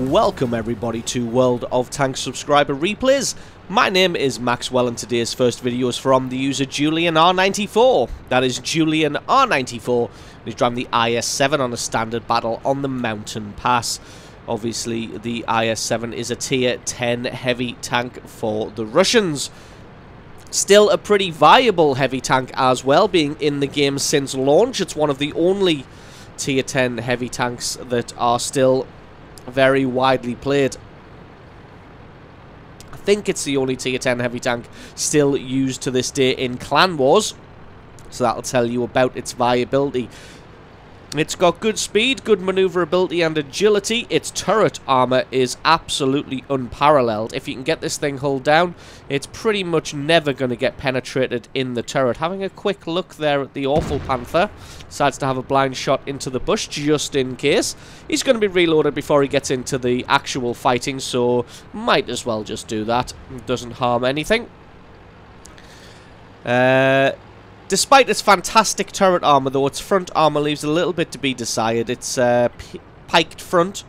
Welcome everybody to World of Tanks subscriber replays. My name is Maxwell and today's first video is from the user Julian R94. That is Julian R94. He's driving the IS-7 on a standard battle on the Mountain Pass. Obviously the IS-7 is a tier 10 heavy tank for the Russians. Still a pretty viable heavy tank as well, being in the game since launch. It's one of the only tier 10 heavy tanks that are still very widely played. I think it's the only tier 10 heavy tank still used to this day in Clan Wars, so that'll tell you about its viability. It's got good speed, good maneuverability and agility. Its turret armor is absolutely unparalleled. If you can get this thing hulled down, it's pretty much never going to get penetrated in the turret. Having a quick look there at the Awful Panther, decides to have a blind shot into the bush just in case. He's going to be reloaded before he gets into the actual fighting, so might as well just do that. It doesn't harm anything. Despite its fantastic turret armor, though, its front armor leaves a little bit to be desired. Its piked front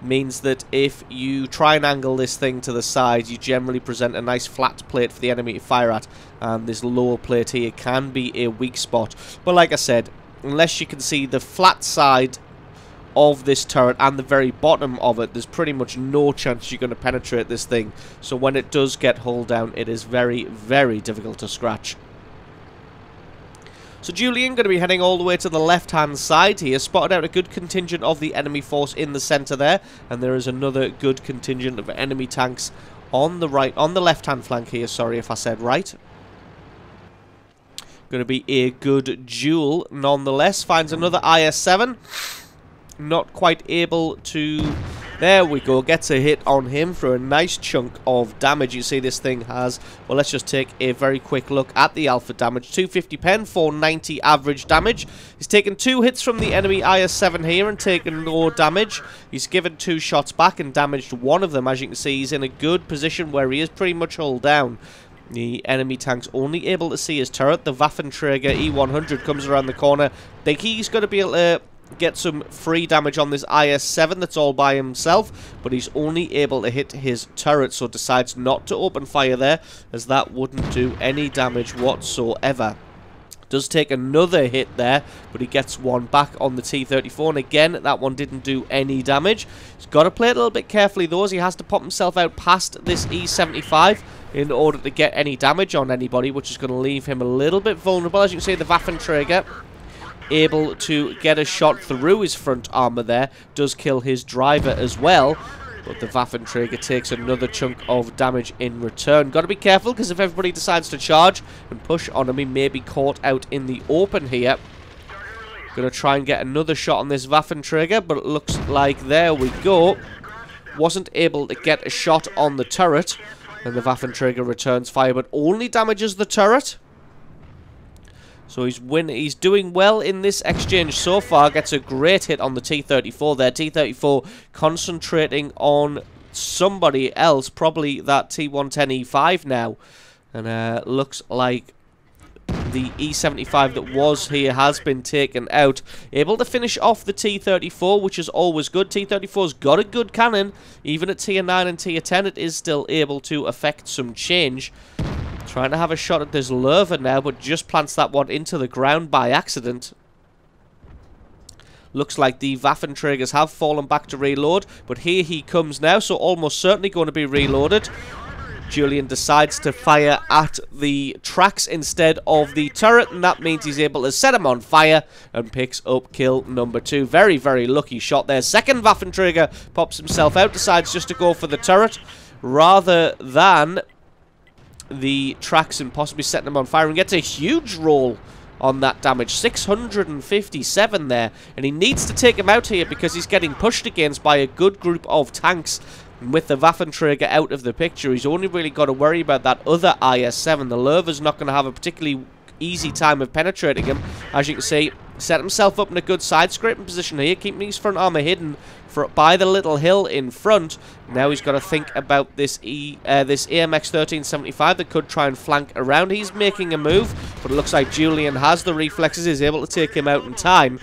means that if you try and angle this thing to the side, you generally present a nice flat plate for the enemy to fire at, and this lower plate here can be a weak spot. But like I said, unless you can see the flat side of this turret and the very bottom of it, there's pretty much no chance you're going to penetrate this thing. So when it does get hulled down, it is very, very difficult to scratch. So Julian going to be heading all the way to the left-hand side here, spotted out a good contingent of the enemy force in the centre there, and there is another good contingent of enemy tanks on the right, on the left-hand flank here, sorry if I said right. Going to be a good duel nonetheless. Finds another IS-7, not quite able to... There we go, gets a hit on him for a nice chunk of damage. You see this thing has, well, let's just take a very quick look at the alpha damage. 250 pen, 490 average damage. He's taken 2 hits from the enemy IS-7 here and taken no damage. He's given 2 shots back and damaged one of them. As you can see, he's in a good position where he is pretty much hulled down. The enemy tank's only able to see his turret. The Waffenträger E100 comes around the corner. Think he's going to be able to get some free damage on this IS-7 that's all by himself, but he's only able to hit his turret, so decides not to open fire there, as that wouldn't do any damage whatsoever. Does take another hit there, but he gets one back on the T-34, and again, that one didn't do any damage. He's got to play it a little bit carefully though, as he has to pop himself out past this E-75 in order to get any damage on anybody, which is going to leave him a little bit vulnerable. As you can see, the Waffenträger able to get a shot through his front armor there, does kill his driver as well, but the Waffenträger takes another chunk of damage in return. Got to be careful, because if everybody decides to charge and push on him, he may be caught out in the open here. Gonna try and get another shot on this Waffenträger, but it looks like, there we go, wasn't able to get a shot on the turret, and the Waffenträger returns fire, but only damages the turret. So he's doing well in this exchange so far. Gets a great hit on the T-34 there. T-34 concentrating on somebody else, probably that T-110E5 now. And looks like the E-75 that was here has been taken out. Able to finish off the T-34, which is always good. T-34's got a good cannon. Even at Tier 9 and Tier 10, it is still able to affect some change. Trying to have a shot at this Lerva now, but just plants that one into the ground by accident. Looks like the Waffenträgers have fallen back to reload, but here he comes now, so almost certainly going to be reloaded. Julian decides to fire at the tracks instead of the turret, and that means he's able to set him on fire and picks up kill number 2. Very, very lucky shot there. Second Waffenträger pops himself out, decides just to go for the turret rather than the tracks and possibly setting them on fire, and gets a huge roll on that damage. 657 there, and he needs to take him out here because he's getting pushed against by a good group of tanks. And with the Waffenträger out of the picture, he's only really got to worry about that other IS-7. The Lerva's not going to have a particularly easy time of penetrating him. As you can see, set himself up in a good side-scraping position here, keeping his front armor hidden by the little hill in front. Now he's got to think about this this AMX 1375 that could try and flank around. He's making a move, but it looks like Julian has the reflexes, is able to take him out in time.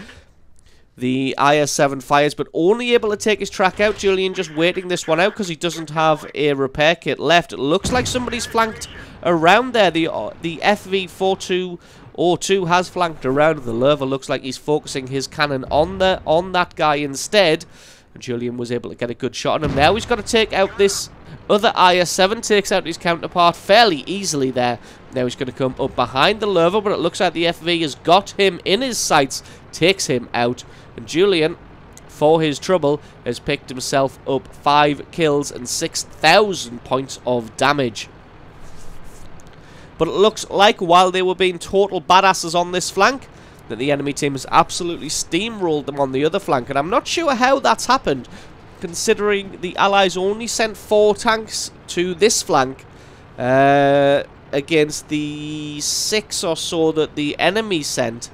The IS-7 fires, but only able to take his track out. Julian just waiting this one out because he doesn't have a repair kit left. It looks like somebody's flanked around there. The FV-4202 has flanked around. The Lurva looks like he's focusing his cannon on that guy instead. And Julian was able to get a good shot on him. Now he's got to take out this other IS-7. Takes out his counterpart fairly easily there. Now he's going to come up behind the Lurva, but it looks like the FV has got him in his sights. Takes him out. And Julian, for his trouble, has picked himself up 5 kills and 6,000 points of damage. But it looks like while they were being total badasses on this flank, that the enemy team has absolutely steamrolled them on the other flank. And I'm not sure how that's happened, considering the Allies only sent 4 tanks to this flank against the 6 or so that the enemy sent.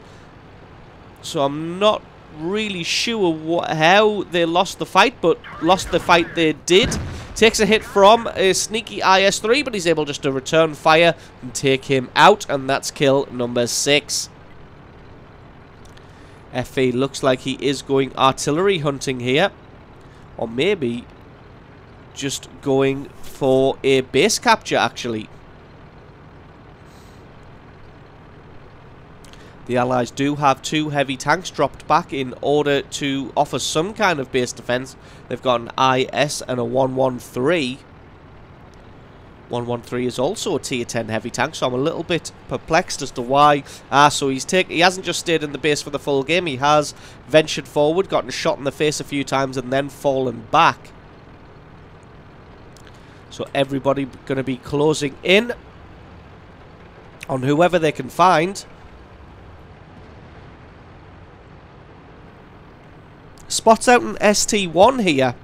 So I'm not really sure how they lost the fight, but lost the fight they did. Takes a hit from a sneaky IS-3, but he's able just to return fire and take him out, and that's kill number 6. FA looks like he is going artillery hunting here, or maybe just going for a base capture actually. The Allies do have 2 heavy tanks dropped back in order to offer some kind of base defense. They've got an IS and a 113. 113 is also a tier 10 heavy tank, so I'm a little bit perplexed as to why. So he hasn't just stayed in the base for the full game. He has ventured forward, gotten shot in the face a few times, and then fallen back. So everybody going to be closing in on whoever they can find. Spots out an ST1 here.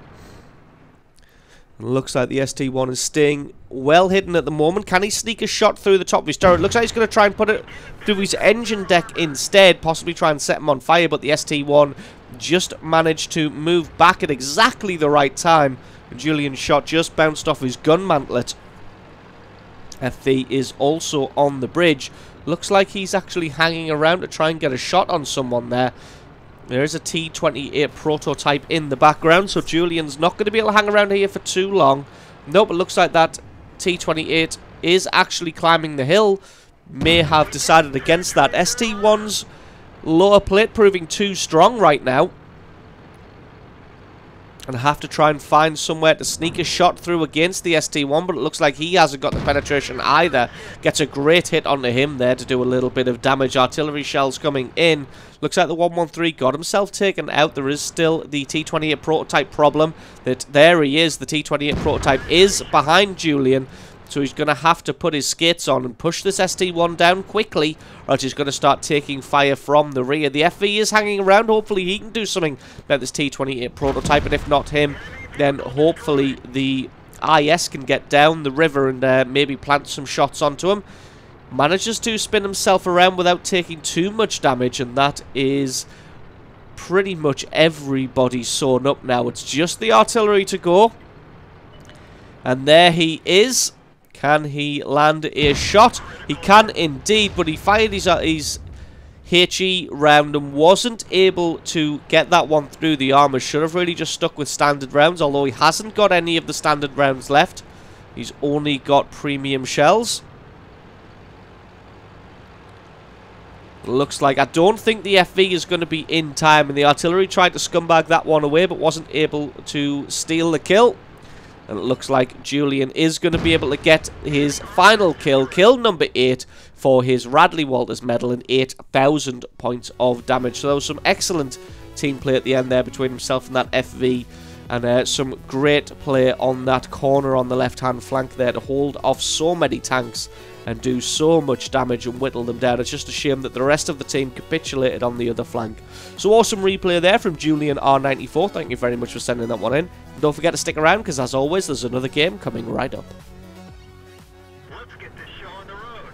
Looks like the ST1 is staying well hidden at the moment. Can he sneak a shot through the top of his turret? Looks like he's going to try and put it through his engine deck instead. Possibly try and set him on fire, but the ST1 just managed to move back at exactly the right time. And Julian's shot just bounced off his gun mantlet. FV is also on the bridge. Looks like he's actually hanging around to try and get a shot on someone there. There is a T-28 prototype in the background, so Julian's not going to be able to hang around here for too long. Nope, it looks like that T-28 is actually climbing the hill. May have decided against that. ST-1's lower plate proving too strong right now. And have to try and find somewhere to sneak a shot through against the ST-1, but it looks like he hasn't got the penetration either. Gets a great hit onto him there to do a little bit of damage. Artillery shells coming in. Looks like the 113 got himself taken out. There is still the T-28 prototype problem. That there he is. The T-28 prototype is behind Julian. So he's going to have to put his skates on and push this ST-1 down quickly, or else he's going to start taking fire from the rear. The FV is hanging around. Hopefully he can do something about this T-28 prototype, and if not him, then hopefully the IS can get down the river and maybe plant some shots onto him. Manages to spin himself around without taking too much damage, and that is pretty much everybody sewn up now. It's just the artillery to go. And there he is. Can he land a shot? He can indeed, but he fired his HE round and wasn't able to get that one through the armor. Should have really just stuck with standard rounds, although he hasn't got any of the standard rounds left. He's only got premium shells. Looks like, I don't think the FV is going to be in time, and the artillery tried to scumbag that one away, but wasn't able to steal the kill. And it looks like Julian is going to be able to get his final kill, kill number 8, for his Radley Walters medal and 8,000 points of damage. So there was some excellent team play at the end there between himself and that FV. And some great play on that corner on the left-hand flank there to hold off so many tanks and do so much damage and whittle them down. It's just a shame that the rest of the team capitulated on the other flank. So awesome replay there from Julian R94. Thank you very much for sending that one in. And don't forget to stick around, because as always, there's another game coming right up. Let's get this show on the road.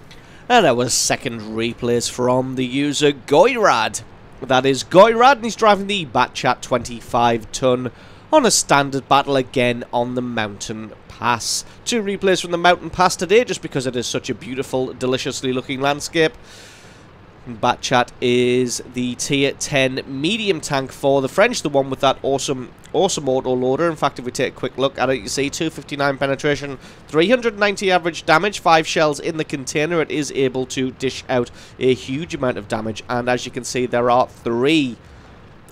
And that was second replays from the user Goyrad. That is Goyrad, and he's driving the Batchat 25-ton on a standard battle again on the Mountain Pass. 2 replays from the Mountain Pass today, just because it is such a beautiful, deliciously looking landscape. Batchat is the tier 10 medium tank for the French, the one with that awesome auto-loader. In fact, if we take a quick look at it, you see 259 penetration, 390 average damage, 5 shells in the container. It is able to dish out a huge amount of damage, and as you can see, there are 3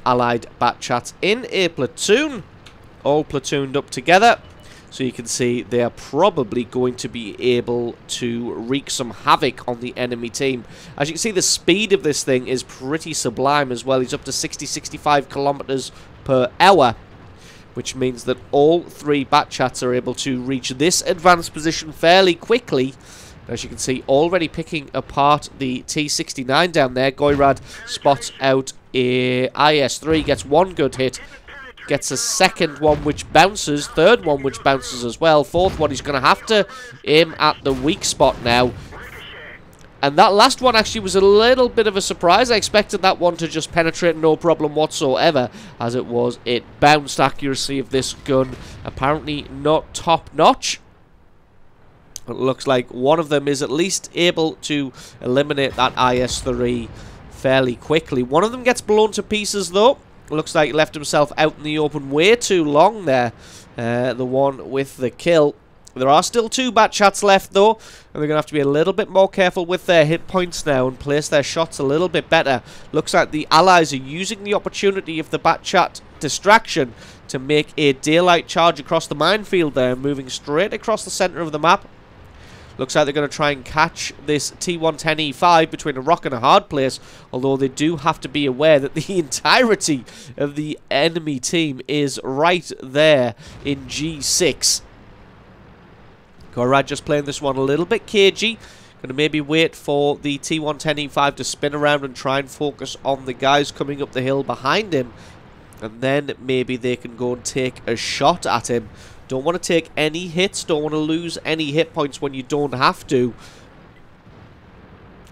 allied Batchats in a platoon, all platooned up together. So you can see they are probably going to be able to wreak some havoc on the enemy team. As you can see, the speed of this thing is pretty sublime as well. He's up to 60-65 kilometers per hour, which means that all 3 Batchats are able to reach this advanced position fairly quickly. As you can see, already picking apart the T-69 down there. Goyrad spots out a IS-3, gets 1 good hit. Gets a second one which bounces, third one which bounces as well, fourth one he's going to have to aim at the weak spot now. And that last one actually was a little bit of a surprise. I expected that one to just penetrate no problem whatsoever. As it was, it bounced. Accuracy of this gun apparently not top notch. It looks like one of them is at least able to eliminate that IS-3 fairly quickly. One of them gets blown to pieces though. Looks like he left himself out in the open way too long there. The one with the kill. There are still 2 Batchats left though, and they're going to have to be a little bit more careful with their hit points now and place their shots a little bit better. Looks like the allies are using the opportunity of the Batchat distraction to make a daylight charge across the minefield there, moving straight across the center of the map. Looks like they're going to try and catch this T110E5 between a rock and a hard place, although they do have to be aware that the entirety of the enemy team is right there in G6. Gorad just playing this one a little bit cagey. Going to maybe wait for the T110E5 to spin around and try and focus on the guys coming up the hill behind him, and then maybe they can go and take a shot at him. Don't want to take any hits, don't want to lose any hit points when you don't have to.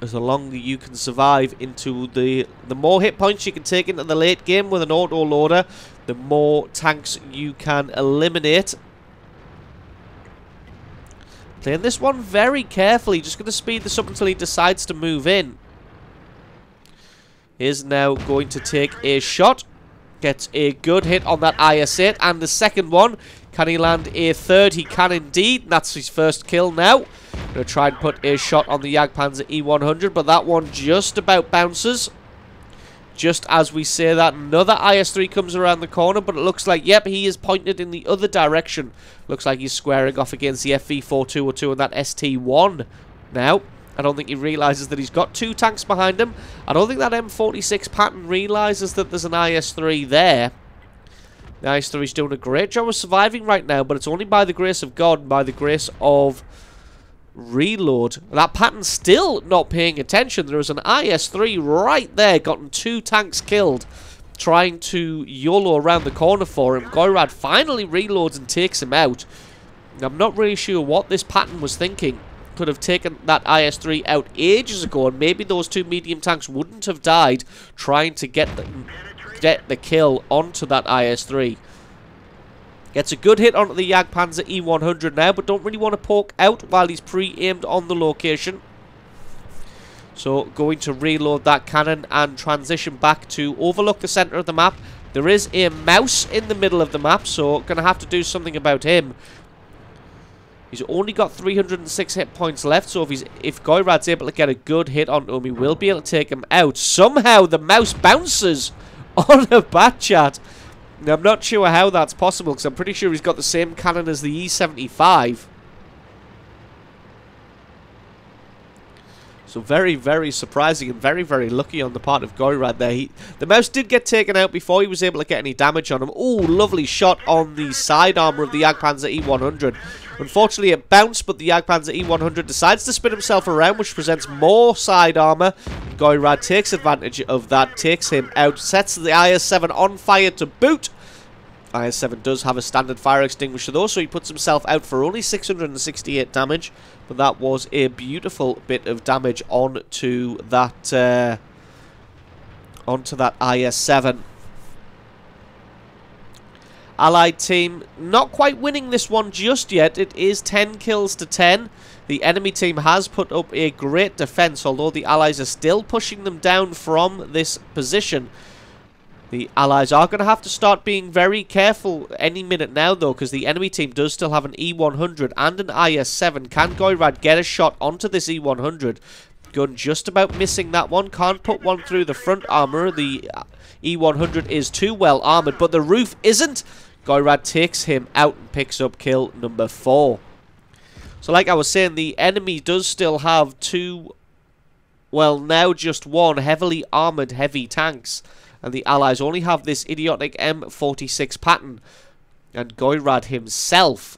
As the longer you can survive into the more hit points you can take into the late game with an auto-loader, the more tanks you can eliminate. Playing this one very carefully, just going to speed this up until he decides to move in. Is now going to take a shot. Gets a good hit on that IS-8, and the second one. Can he land a third? He can indeed. That's his first kill now. Going to try and put a shot on the Jagdpanzer E100, but that one just about bounces. Just as we say that, another IS-3 comes around the corner, but it looks like, yep, he is pointed in the other direction. Looks like he's squaring off against the FV4202 and that ST1 now. I don't think he realises that he's got 2 tanks behind him. I don't think that M46 Patton realises that there's an IS-3 there. The IS-3 is doing a great job of surviving right now, but it's only by the grace of God and by the grace of reload. That Patton's still not paying attention. There was an IS-3 right there, gotten 2 tanks killed, trying to YOLO around the corner for him. Goyrad finally reloads and takes him out. I'm not really sure what this Patton was thinking. Could have taken that IS-3 out ages ago, and maybe those 2 medium tanks wouldn't have died trying to get the kill onto that IS-3. Gets a good hit onto the Jagdpanzer E100 now, but don't really want to poke out while he's pre-aimed on the location. So going to reload that cannon and transition back to overlook the center of the map. There is a mouse in the middle of the map, so going to have to do something about him. He's only got 306 hit points left, so if Goyrad's able to get a good hit onto him, he will be able to take him out. Somehow the mouse bounces on a Batchat. Now, I'm not sure how that's possible, because I'm pretty sure he's got the same cannon as the E75. So very, very surprising and very, very lucky on the part of Goyrad there. The mouse did get taken out before he was able to get any damage on him. Oh, lovely shot on the side armor of the Jagdpanzer E100. Unfortunately, it bounced, but the Jagdpanzer E100 decides to spin himself around, which presents more side armor. Goyrad takes advantage of that, takes him out, sets the IS-7 on fire to boot. IS-7 does have a standard fire extinguisher though, so he puts himself out for only 668 damage. But that was a beautiful bit of damage onto that IS-7. Allied team not quite winning this one just yet. It is 10 kills to 10. The enemy team has put up a great defense, although the Allies are still pushing them down from this position. The Allies are going to have to start being very careful any minute now, though, because the enemy team does still have an E-100 and an IS-7. Can Goyrad get a shot onto this E-100? Gun just about missing that one. Can't put one through the front armor. The E-100 is too well armored, but the roof isn't. Goyrad takes him out and picks up kill number 4. So like I was saying, the enemy does still have two, well, now just one heavily armored heavy tanks. And the Allies only have this idiotic M46 pattern. And Goyrad himself.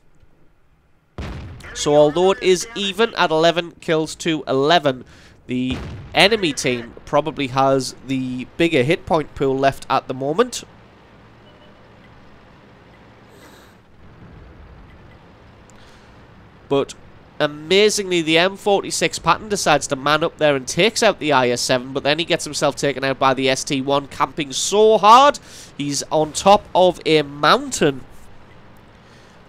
So although it is even at 11 kills to 11, the enemy team probably has the bigger hit point pool left at the moment. But amazingly, the M46 pattern decides to man up there and takes out the IS-7, but then he gets himself taken out by the ST-1, camping so hard. He's on top of a mountain.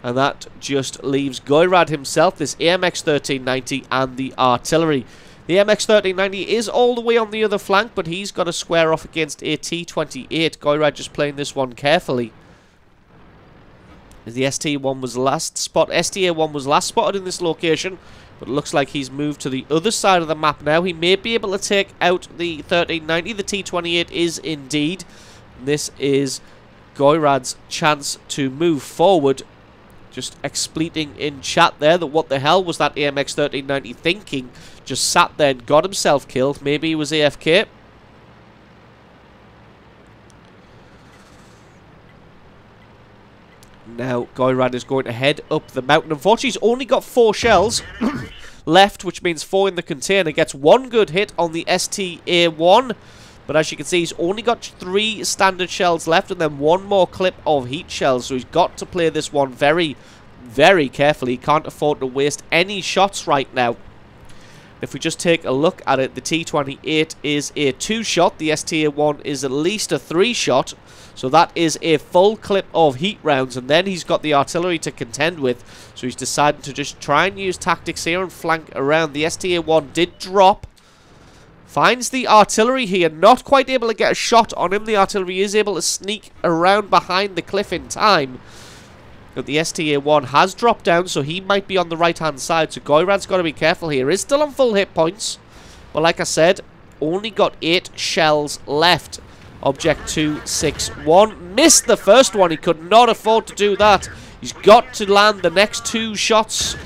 And that just leaves Goyrad himself, this AMX-1390, and the artillery. The MX-1390 is all the way on the other flank, but he's got to square off against a T-28. Goyrad just playing this one carefully. The ST-1 was last STA-1 was last spotted in this location, but it looks like he's moved to the other side of the map now. He may be able to take out the 1390. The T-28 is indeed. This is Goyrad's chance to move forward. Just expleting in chat there that what the hell was that AMX 1390 thinking? Just sat there and got himself killed. Maybe he was AFK. Now Goyrad is going to head up the mountain. Unfortunately, he's only got 4 shells left, which means 4 in the container. Gets 1 good hit on the STA-1. But as you can see, he's only got 3 standard shells left and then 1 more clip of heat shells. So he's got to play this one very, very carefully. He can't afford to waste any shots right now. If we just take a look at it, the T-28 is a 2-shot. The STA-1 is at least a 3-shot. So that is a full clip of heat rounds. And then he's got the artillery to contend with. So he's decided to just try and use tactics here and flank around. The STA-1 did drop. Finds the artillery here. Not quite able to get a shot on him. The artillery is able to sneak around behind the cliff in time. But the STA-1 has dropped down, so he might be on the right-hand side. So Goyrad's got to be careful here. He's still on full hit points. But like I said, only got 8 shells left. Object 261. Missed the first one. He could not afford to do that. He's got to land the next 2 shots.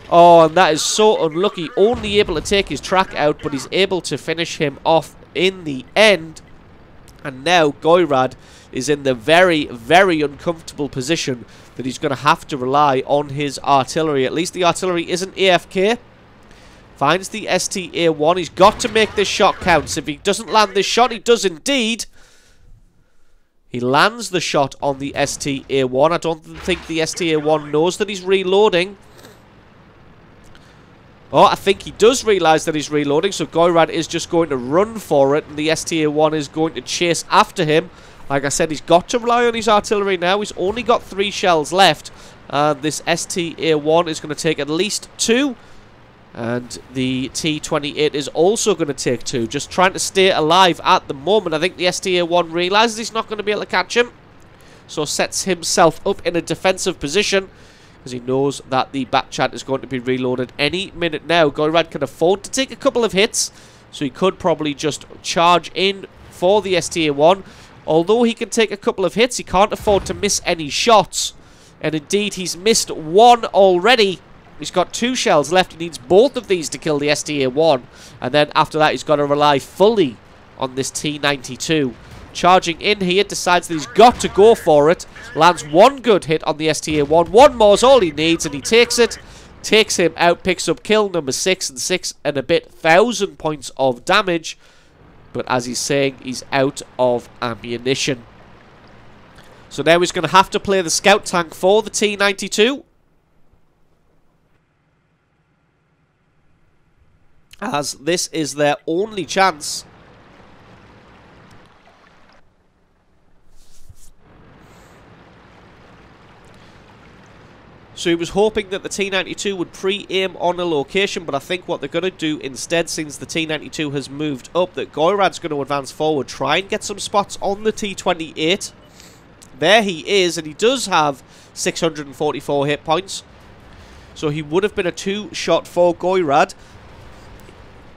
Oh, and that is so unlucky. Only able to take his track out, but he's able to finish him off in the end. And now Goyrad is in the very, very uncomfortable position that he's going to have to rely on his artillery. At least the artillery isn't AFK. Finds the STA-1. He's got to make this shot count. If he doesn't land this shot, he does indeed. He lands the shot on the STA-1. I don't think the STA-1 knows that he's reloading. Oh, I think he does realise that he's reloading, so Goyrad is just going to run for it, and the STA-1 is going to chase after him. Like I said, he's got to rely on his artillery now. He's only got 3 shells left. This STA-1 is going to take at least 2. And the T-28 is also going to take 2. Just trying to stay alive at the moment. I think the STA-1 realises he's not going to be able to catch him. So sets himself up in a defensive position, because he knows that the bat chat is going to be reloaded any minute now. Goyrad can afford to take a couple of hits, so he could probably just charge in for the STA-1. Although he can take a couple of hits, he can't afford to miss any shots. And indeed, he's missed 1 already. He's got 2 shells left. He needs both of these to kill the STA-1. And then after that, he's got to rely fully on this T-92. Charging in here, decides that he's got to go for it. Lands 1 good hit on the STA-1. 1 more is all he needs, and he takes it. Takes him out, picks up kill number 6 and 6 and a bit 1,000 points of damage. But as he's saying, he's out of ammunition. So now he's going to have to play the scout tank for the T-92. As this is their only chance. So he was hoping that the T-92 would pre-aim on a location, but I think what they're going to do instead, since the T-92 has moved up, that Goirad's going to advance forward, try and get some spots on the T-28. There he is, and he does have 644 hit points. So he would have been a 2-shot for Goirad.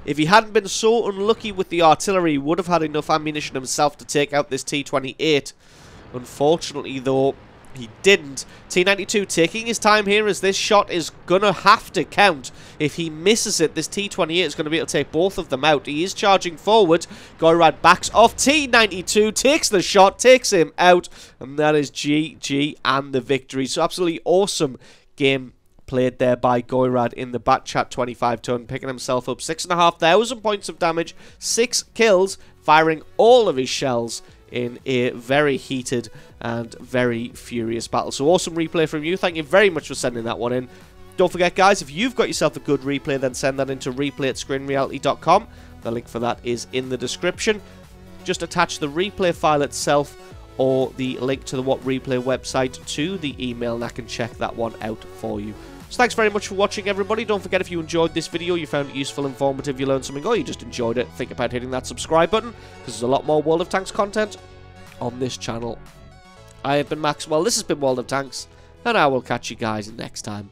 If he hadn't been so unlucky with the artillery, he would have had enough ammunition himself to take out this T-28. Unfortunately, though, he didn't. T-92 taking his time here, as this shot is going to have to count. If he misses it, this T-28 is going to be able to take both of them out. He is charging forward. Goirad backs off. T-92 takes the shot, takes him out. And that is GG and the victory. So absolutely awesome game played there by Goirad in the Batchat 25-ton, picking himself up 6,500 points of damage, 6 kills, firing all of his shells in a very heated and very furious battle. So awesome replay from you. Thank you very much for sending that one in. Don't forget, guys, if you've got yourself a good replay, then send that into replay@screenreality.com. The link for that is in the description. Just attach the replay file itself or the link to the What Replay website to the email, and I can check that one out for you. So thanks very much for watching, everybody. Don't forget, if you enjoyed this video, you found it useful, informative, you learned something, or you just enjoyed it, think about hitting that subscribe button, because there's a lot more World of Tanks content on this channel. I have been Maxwell, this has been World of Tanks, and I will catch you guys next time.